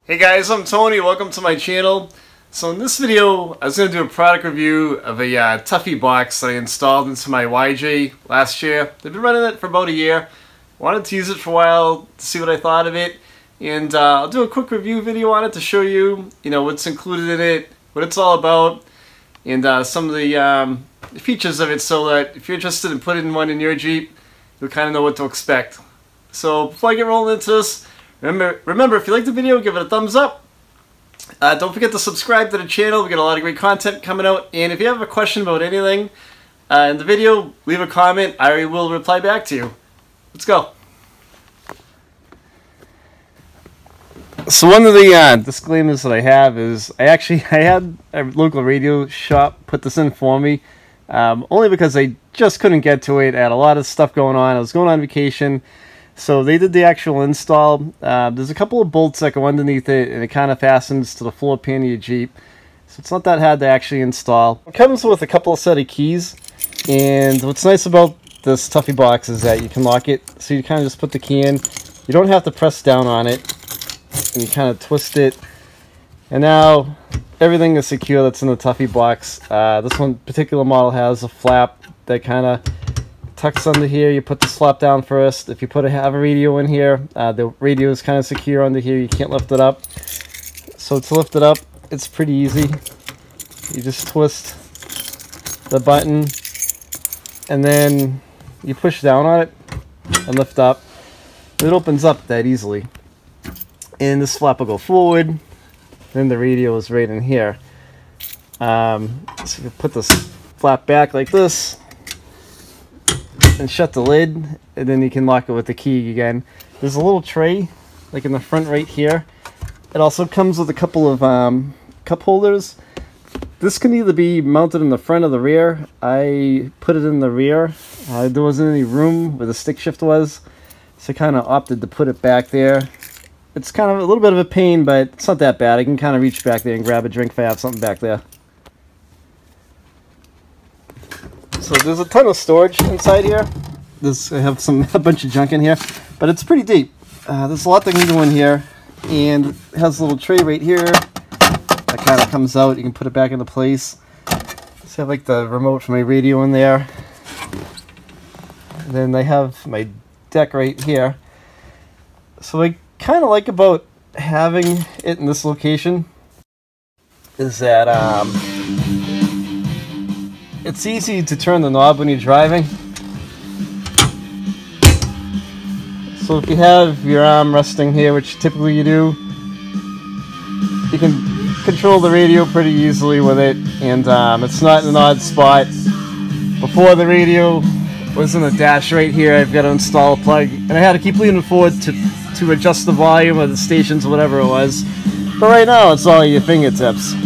Hey guys, I'm Tony. Welcome to my channel. So in this video, I was going to do a product review of a Tuffy box that I installed into my YJ last year. They've been running it for about a year. Wanted to use it for a while to see what I thought of it. And I'll do a quick review video on it to show you, what's included in it, what it's all about, and some of the features of it so that if you're interested in putting one in your Jeep, you'll kind of know what to expect. So before I get rolling into this, Remember, if you like the video, give it a thumbs up. Don't forget to subscribe to the channel. We got a lot of great content coming out. And if you have a question about anything in the video, leave a comment. I will reply back to you. Let's go. So one of the disclaimers that I have is I had a local radio shop put this in for me. Only because I just couldn't get to it. I had a lot of stuff going on. I was going on vacation. So they did the actual install. There's a couple of bolts that go underneath it, and it kind of fastens to the floor pan of your Jeep. So it's not that hard to actually install. It comes with a couple of set of keys, and what's nice about this Tuffy box is that you can lock it. So you kind of just put the key in. You don't have to press down on it, and you kind of twist it. And now everything is secure that's in the Tuffy box. This one particular model has a flap that kind of tucks under here. You put the slap down first. If you have a radio in here, the radio is kind of secure under here. You can't lift it up. So to lift it up, it's pretty easy. You just twist the button, and then you push down on it and lift up. It opens up that easily. And this flap will go forward. Then the radio is right in here. So you put this flap back like this, and shut the lid, and then you can lock it with the key again. There's a little tray like in the front right here. It also comes with a couple of cup holders. This can either be mounted in the front or the rear. I put it in the rear. There wasn't any room where the stick shift was, so I kind of opted to put it back there. It's kind of a little bit of a pain, but it's not that bad. I can kind of reach back there and grab a drink if I have something back there. So there's a ton of storage inside here. I have a bunch of junk in here, but it's pretty deep. There's a lot that can go in here, and it has a little tray right here that kind of comes out. You can put it back into place. So I have like the remote for my radio in there. And then I have my deck right here. So I kind of like about having it in this location is that it's easy to turn the knob when you're driving. So if you have your arm resting here, which typically you do, you can control the radio pretty easily with it, and it's not in an odd spot. Before, the radio was in the dash right here. I've got to install a plug, and I had to keep leaning forward to adjust the volume of the stations, whatever it was. But right now, it's all at your fingertips.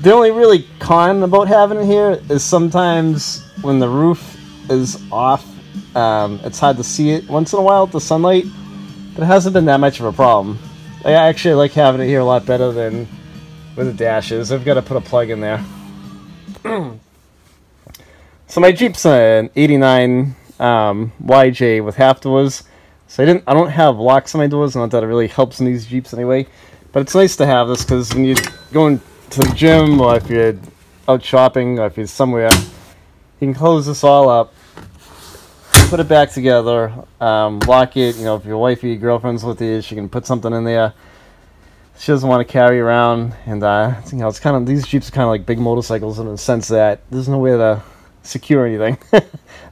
The only really con about having it here is sometimes when the roof is off, it's hard to see it once in a while with the sunlight, but it hasn't been that much of a problem. I actually like having it here a lot better than with the dashes. I've got to put a plug in there. So my Jeep's an '89 YJ with half doors, so I don't have locks on my doors. Not that it really helps in these Jeeps anyway, but it's nice to have this because when you're going to the gym, or if you're out shopping, or if you're somewhere, you can close this all up, put it back together, lock it. If your wife or your girlfriend's with you, she can put something in there she doesn't want to carry around. And it's kind of, these Jeeps are kind of like big motorcycles in the sense that there's no way to secure anything.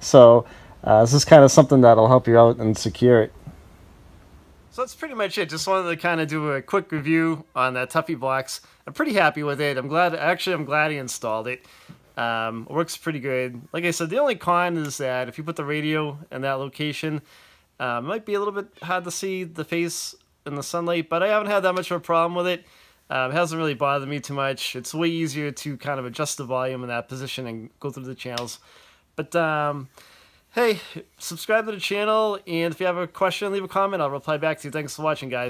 So this is kind of something that'll help you out and secure it. So that's pretty much it. Just wanted to kind of do a quick review on that Tuffy box. I'm pretty happy with it. I'm glad he installed it. It works pretty good. Like I said, the only con is that if you put the radio in that location, it might be a little bit hard to see the face in the sunlight, but I haven't had that much of a problem with it. It hasn't really bothered me too much. It's way easier to kind of adjust the volume in that position and go through the channels. But hey, subscribe to the channel, and if you have a question, leave a comment. I'll reply back to you. Thanks for watching, guys.